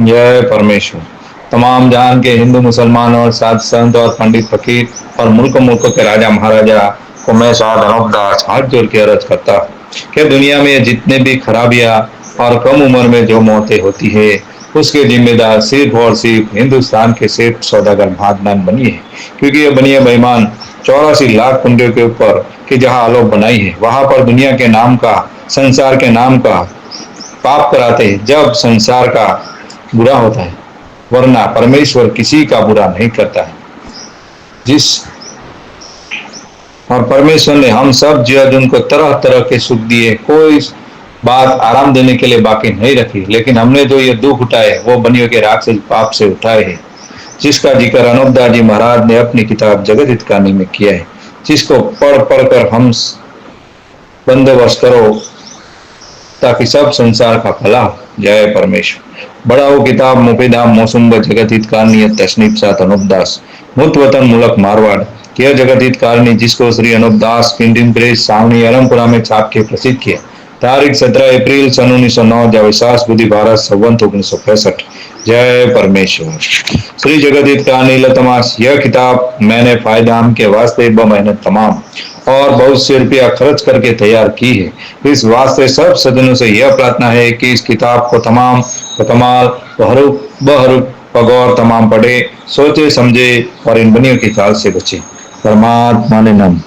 जय परमेश्वर। तमाम जहान के हिंदू मुसलमान और साध संत और पंडित फकीर और मुल्क मुल्क के राजा महाराजा को मैं साध अनूपदास हाथ जोड़ के अर्ज करता कि दुनिया में जितने भी खराबियां और कम उम्र में जो मौतें होती है उसके जिम्मेदार सिर्फ और सिर्फ हिंदुस्तान के सिर्फ सौदागर महादनान बनिए, क्योंकि ये बनिए बेईमान 84 लाख कुंडियों के ऊपर कि जहां आलोक बनाई है वहां पर दुनिया के नाम का, संसार के नाम का पाप कराते हैं जब संसार का बुरा होता है, वरना परमेश्वर किसी का बुरा नहीं करता है। जिस और परमेश्वर ने हम सब जीव को तरह तरह के सुख दिए, कोई बात आराम देने के लिए बाकी नहीं रखी, लेकिन हमने जो ये दुख उठाए वो बनियों के राक्षस पाप से उठाए हैं, जिसका जिक्र अनूपदास जी महाराज ने अपनी किताब जगत हित कहानी में किया है, जिसको पढ़ पढ़ कर हम बंदोबस्त करो ताकि सब संसार का भला। जय परमेश्वर। बड़ा वो किताब मुफीदाम मौसुम जगत हित कारणी तशनीफ साथ अनूपदास मुत वतन मुलक मारवाड़। यह जगत हित कारणी जिसको श्री अनूपदास प्रिंटिंग प्रेस सावनी अलमपुरा में छाप के प्रसिद्ध किया। तारीख 17 अप्रैल सन 1909 जविशास बुद्धि भारत संवत 1965। जय परमेश्वर। श्री जगत हित कारणी लतमास। यह किताब मैंने फायदाम के वास्ते मेहनत तमाम और बहुत से रुपया खर्च करके तैयार की है। इस वास्ते सब सज्जनों से यह प्रार्थना है कि इस किताब को तमाम कमाल बहरूप पगौर तमाम पढ़े, सोचे समझे और इन बनियों की चाल से बचे। परमात्मा ने नम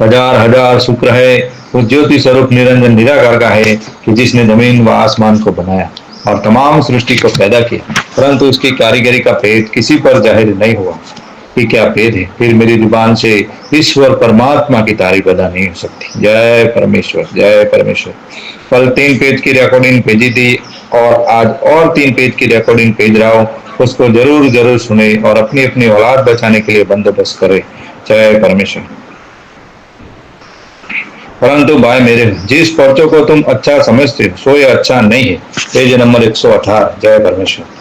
हजार हजार शुक्र है उस ज्योति स्वरूप निरंजन निराकार का है कि जिसने जमीन व आसमान को बनाया और तमाम सृष्टि को पैदा किया, परंतु उसकी कारीगरी का भेद किसी पर जाहिर नहीं हुआ कि क्या भेद है। फिर मेरी जुबान से ईश्वर परमात्मा की तारीफ अदा नहीं हो सकती। जय परमेश्वर। जय परमेश्वर। कल 3 पेज की रिकॉर्डिंग भेजी थी और आज और 3 पेज की रिकॉर्डिंग भेज रहा हूँ, उसको जरूर जरूर सुने और अपनी अपनी औलाद बचाने के लिए बंदोबस्त करे। जय परमेश्वर। परंतु भाई मेरे, जिस पर्चों को तुम अच्छा समझते हो सो ये अच्छा नहीं है। Page number 118। जय परमेश्वर।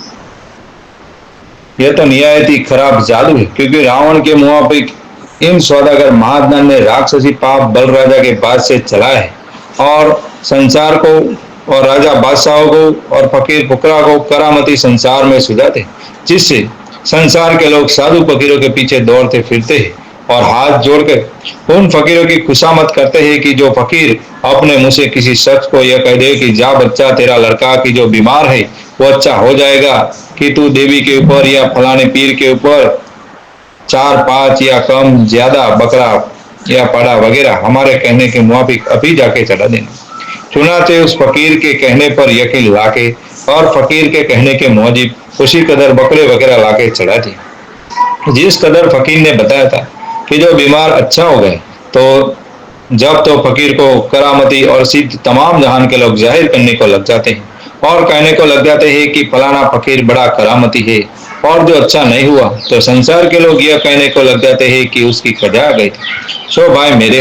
यह तो निहायत ही खराब जादू है, क्योंकि रावण के मुआफिक इन सौदागर महादनान ने राक्षसी पाप बल राजा के बाद से चलाया है और संसार को और राजा बादशाहों को और फकीर फुकरा को करामती संसार में सुझाते, जिससे संसार के लोग साधु फकीरों के पीछे दौड़ते फिरते हैं और हाथ जोड़कर उन फकीरों की खुशामद करते हैं कि जो फकीर अपने मुंह से किसी शख्स को यह कह दे कि जा बच्चा, तेरा लड़का की जो बीमार है वो अच्छा हो जाएगा, कि तू देवी के ऊपर या फलाने पीर के ऊपर 4-5 या कम ज्यादा बकरा या पड़ा वगैरह हमारे कहने के मुआफिक अभी जाके चढ़ा देना। चुनाचे उस फकीर के कहने पर यकीन लाके और फकीर के कहने के मौजिब उसी कदर बकरे वगैरह लाके चढ़ा दिए। जिस कदर फकीर ने बताया था कि जो बीमार अच्छा हो गए, तो जब तो फकीर को करामती और सिद्ध तमाम जहान के लोग जाहिर करने को लग जाते हैं और कहने को लग जाते हैं कि फलाना फकीर बड़ा करामती है, और जो अच्छा नहीं हुआ तो संसार के लोग यह कहने को लग जाते हैं कि उसकी कजा गई। सो भाई मेरे,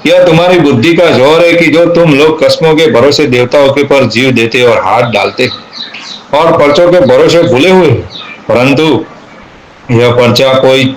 यह तुम्हारी बुद्धि का जोर है कि जो तुम लोग कस्मों के भरोसे देवताओं के पर जीव देते और हाथ डालते और पर्चों के भरोसे भूले हुए, परंतु यह पर्चा कोई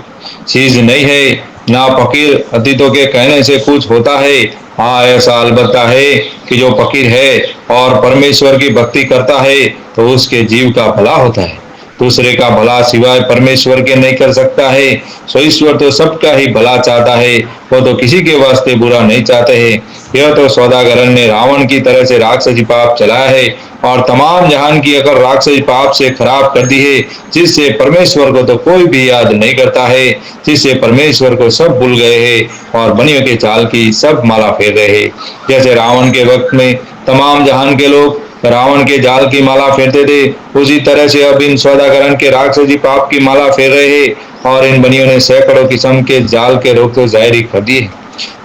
चीज नहीं है, ना फकीर अतीतों के कहने से कुछ होता है। हाँ, ऐसा अलबत्ता है कि जो फकीर है और परमेश्वर की भक्ति करता है तो उसके जीव का भला होता है। दूसरे का भला सिवाय परमेश्वर के नहीं कर सकता है। सो ईश्वर तो सबका ही भला चाहता है, वो तो किसी के वास्ते बुरा नहीं चाहते हैं। यह तो सौदागर ने रावण की तरह से राक्षसी पाप चलाया है और तमाम जहान की अगर राक्षसी पाप से खराब कर दी है, जिससे परमेश्वर को तो कोई भी याद नहीं करता है, जिससे परमेश्वर को सब भूल गए हैं और बनियों के चाल की सब माला फेर रहे हैं। जैसे रावण के वक्त में तमाम जहान के लोग रावण के जाल की माला फेरते थे, उसी तरह से अब इन सौदागरन के राक्षसी पाप की माला फेर रहे हैं और इन बनियों ने सैकड़ों किस्म के जाल के रोग तो जाहिर कर दिए,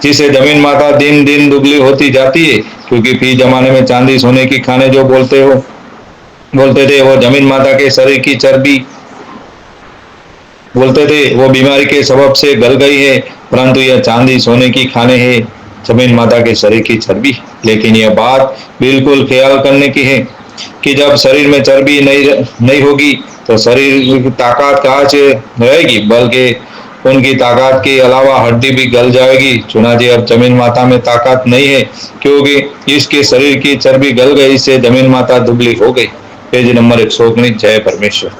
जिससे जमीन माता दिन दिन दुबली होती जाती है। क्योंकि फी जमाने में चांदी सोने की खाने जो बोलते थे वो जमीन माता के शरीर की चर्बी बोलते थे वो बीमारी के सबब से गल गई है, परंतु यह चांदी सोने की खाने है जमीन माता के शरीर की चर्बी। लेकिन यह बात बिल्कुल ख्याल करने की है कि जब शरीर में चर्बी नहीं होगी तो शरीर की ताकत कहाँ से रहेगी, बल्कि उनकी ताकत के अलावा हड्डी भी गल जाएगी। चुनाचे अब जमीन माता में ताकत नहीं है, क्योंकि इसके शरीर की चर्बी गल गई से जमीन माता दुबली हो गई पेज नंबर 119। जय परमेश्वर।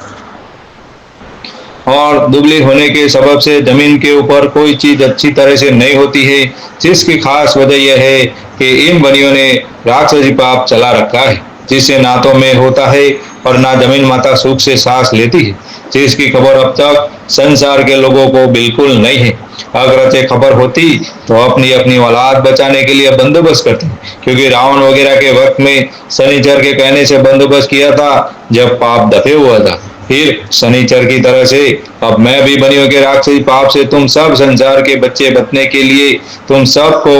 और दुबली होने के सबब से जमीन के ऊपर कोई चीज अच्छी तरह से नहीं होती है, जिसकी खास वजह यह है कि इन बनियों ने राक्षसी पाप चला रखा है, जिससे ना तो में होता है और ना जमीन माता सुख से सांस लेती है, जिसकी खबर अब तक संसार के लोगों को बिल्कुल नहीं है। अगर ये खबर होती तो अपनी अपनी औलाद बचाने के लिए बंदोबस्त करते, क्योंकि रावण वगैरह के वक्त में शनिचर के कहने से बंदोबस्त किया था जब पाप दफे हुआ था। फिर शनिचर की तरह से अब मैं भी बनियों के राक्षसी पाप से तुम सब संसार के बच्चे बचने के लिए तुम सबको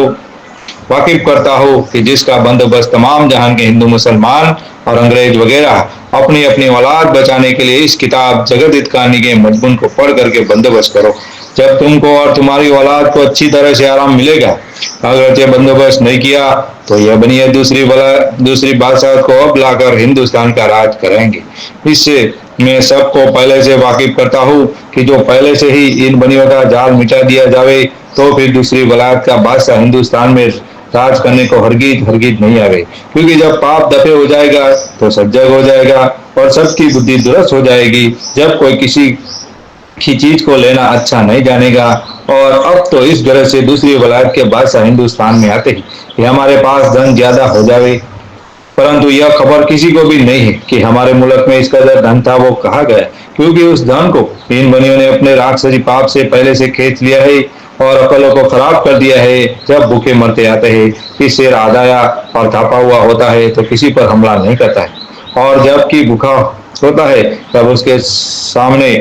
वाकिफ करता हो कि जिसका बंदोबस्त तमाम जहान के हिंदू मुसलमान और अंग्रेज वगैरह अपनी अपनी औलाद बचाने के लिए इस किताब जगत हित कहानी के मजमून को पढ़ करके बंदोबस्त करो। जब तुमको और तुम्हारी औलाद को अच्छी तरह से आराम मिलेगा। अगर ये बंदोबस्त नहीं किया तो यह बनिए दूसरी बादशाह को अब लाकर हिंदुस्तान का राज करेंगे। इससे मैं सबको पहले से वाकिफ करता हूँ कि जो पहले से ही इन बनियों का जाल मिटा दिया जावे तो फिर दूसरी वलायत का बादशाह हिंदुस्तान में राज करने को हरगिज हरगिज नहीं आवे, क्योंकि जब पाप दफे हो जाएगा तो सज्जग हो जाएगा और सबकी बुद्धि दुरुस्त हो जाएगी। जब कोई किसी की चीज को लेना अच्छा नहीं जानेगा। और अब तो इस तरह से दूसरी वलायत के बादशाह हिंदुस्तान में आते ही कि हमारे पास धन ज्यादा हो जावे, परंतु यह खबर किसी को भी नहीं है कि हमारे मुल्क में इसका जो धन था वो कहाँ गया, क्योंकि उस धन को इन बनियों ने अपने राक्षसी पाप से पहले से खींच लिया है और अकलों को खराब कर दिया है। जब भूखे मरते आते हैं कि शेर आदाया और थापा हुआ होता है तो किसी पर हमला नहीं करता है, और जबकि भूखा होता है तब उसके सामने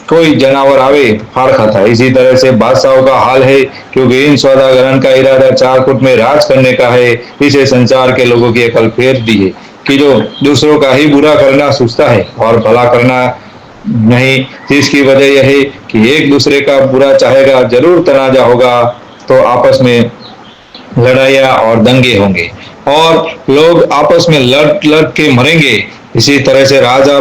कोई जानवर आवे फाड़ खाता है। इसी तरह से बादशाहों का हाल है, क्योंकि इन सौदागरन का इरादा 4 फुट में राज करने का है। इसे संसार के लोगों की अकल फेर दी है कि जो दूसरों का ही बुरा करना सोचता है और भला करना नहीं, जिसकी वजह यह है कि एक दूसरे का बुरा चाहेगा, जरूर तनाजा होगा तो आपस में लड़ाइयाँ और दंगे होंगे और लोग आपस में लड़ के मरेंगे। इसी तरह से राजा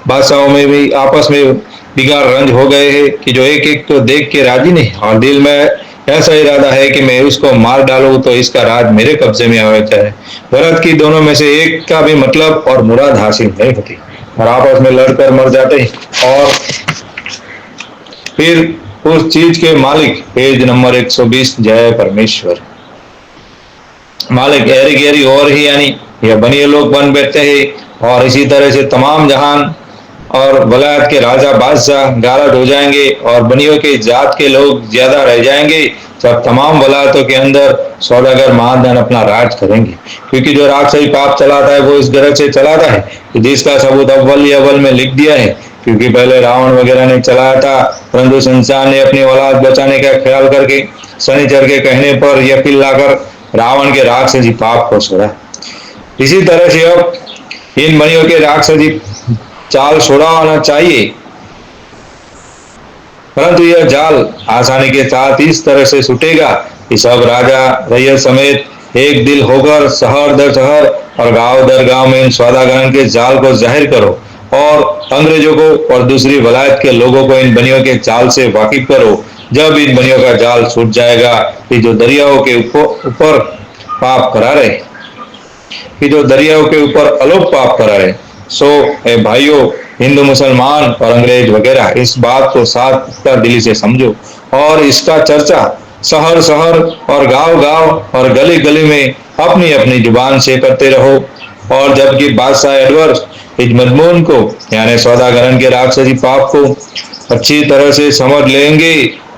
बादशाहों में भी आपस में बिगाड़ रंज हो गए हैं कि जो एक एक तो देख के राजी नहीं और दिल में ऐसा इरादा है कि मैं उसको मार डालूं तो इसका राज मेरे कब्जे में आ जाए। भरत की दोनों में से एक का भी मतलब और मुराद हासिल नहीं होती और आपस में लड़कर मर जाते हैं। और फिर उस चीज के मालिक पेज नंबर 120। जय परमेश्वर। मालिक एरी गहरी और ही यानी यह बनिए लोग बन बैठते हैं और इसी तरह से तमाम जहान और वलायत के राजा बादशाह गारद हो जाएंगे और बनियों के जात के लोग ज्यादा रह जाएंगे। जब तमाम वलायतों के अंदर सौदागर महाधन अपना राज करेंगे, क्योंकि जो राक्षसी पाप चलाता है वो इस गरज से चलाता है कि जिसका सबूत अव्वल में लिख दिया है, क्योंकि पहले रावण वगैरह ने चलाया था, परंतु संसार ने अपनी औलाद बचाने का ख्याल करके शनिचर के कहने पर यकीन लाकर रावण के राक्षसी पाप को छोड़ा। इसी तरह से अब इन बनियों के राक्षसी चाल छुड़ाना चाहिए, परंतु यह जाल आसानी के साथ इस तरह से छूटेगा कि सब राजा रैयत समेत एक दिल होकर शहर दर शहर और गांव दर गांव में इन सौदागरन के जाल को जाहिर करो और अंग्रेजों को और दूसरी वलायत के लोगों को इन बनियों के जाल से वाकिफ करो। जब इन बनियों का जाल छूट जाएगा कि जो दरियाओं के ऊपर पाप करा रहे, कि जो दरियाओं के ऊपर अलोप पाप करा रहे, सो ए भाइयों हिंदू मुसलमान और अंग्रेज वगैरह इस बात को साथ दिली से समझो और इसका चर्चा शहर शहर और गांव गांव और गली गली में अपनी अपनी जुबान से करते रहो। और जबकि बादशाह एडवर्ड इस मजमून को यानी सौदागरन के राक्षसी पाप को अच्छी तरह से समझ लेंगे,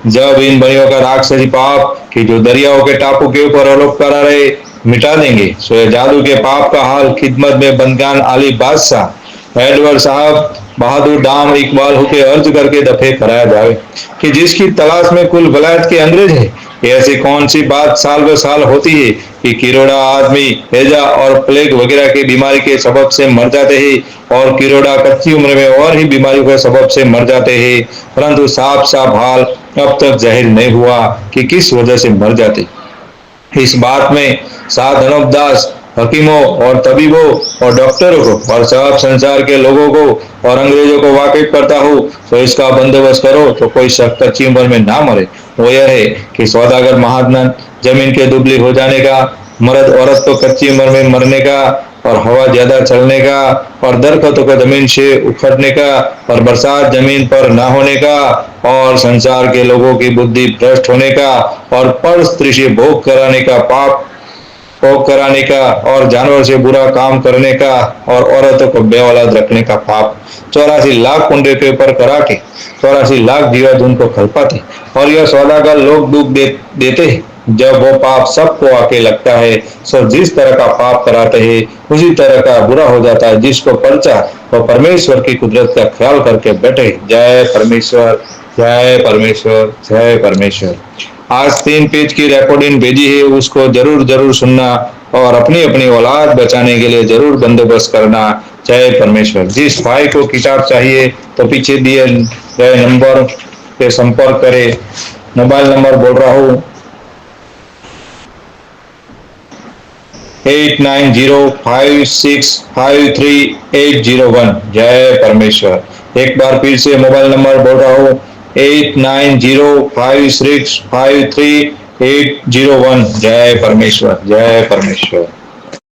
जब इन बनियों का राक्षसी पाप कि जो दरियाओं के टापू के ऊपर आरोप करा रहे मिटा देंगे, सो ये जादू के पाप का हाल खिदमत में बंदगान आली बादशाह एडवर्ड साहब बहादुर डाम इकबाल होके अर्ज करके दफे कराया जाए कि जिसकी तलाश में कुल वलायत के अंग्रेज है। ऐसी कौन सी बात साल ब साल होती है कि किरोड़ा आदमी हैजा और प्लेग वगैरह की बीमारी के सबब से मर जाते हैं और किरोड़ा कच्ची उम्र में और ही बीमारियों के सबब से मर जाते हैं, परंतु साफ साफ हाल अब तक जाहिर नहीं हुआ कि किस वजह से मर जाते। इस बात में साधनोपदास हकीमों और तबीबों और डॉक्टरों को और सब संसार के लोगों को और अंग्रेजों को वाकिफ करता हूँ, तो इसका बंदोबस्त करो तो कोई शख्स कच्ची उम्र में ना मरे। वो यह है कि सौदागर महाधन जमीन के दुबली हो जाने का, मर्द औरत तो कच्ची उम्र में मरने का और हवा ज्यादा चलने का और दरख्तों को जमीन से उखड़ने का और बरसात जमीन पर ना होने का और संसार के लोगों की बुद्धि भ्रष्ट होने का और पर स्त्री से भोग कराने का पाप भोग कराने का और जानवर से बुरा काम करने का और औरतों को बेऔलाद रखने का पाप 84 लाख कुंडे के ऊपर करा के 84 लाख जीवात उनको खलपाते और यह सौदागर लोग डूब देते हैं। जब वो पाप सबको आके लगता है सो जिस तरह का पाप कराते हैं उसी तरह का बुरा हो जाता है। जिसको पर्चा वो परमेश्वर की कुदरत का ख्याल करके बैठे। जय परमेश्वर, जय परमेश्वर, जय परमेश्वर। आज 3 पेज की रिकॉर्डिंग भेजी है, उसको जरूर जरूर सुनना और अपनी अपनी औलाद बचाने के लिए जरूर बंदोबस्त करना। जय परमेश्वर। जिस भाई को किताब चाहिए तो पीछे दिए गए नंबर पे संपर्क करें। मोबाइल नंबर बोल रहा हूँ 8905653801। जय परमेश्वर। एक बार फिर से मोबाइल नंबर बोल रहा हूँ 8905653801। जय परमेश्वर, जय परमेश्वर।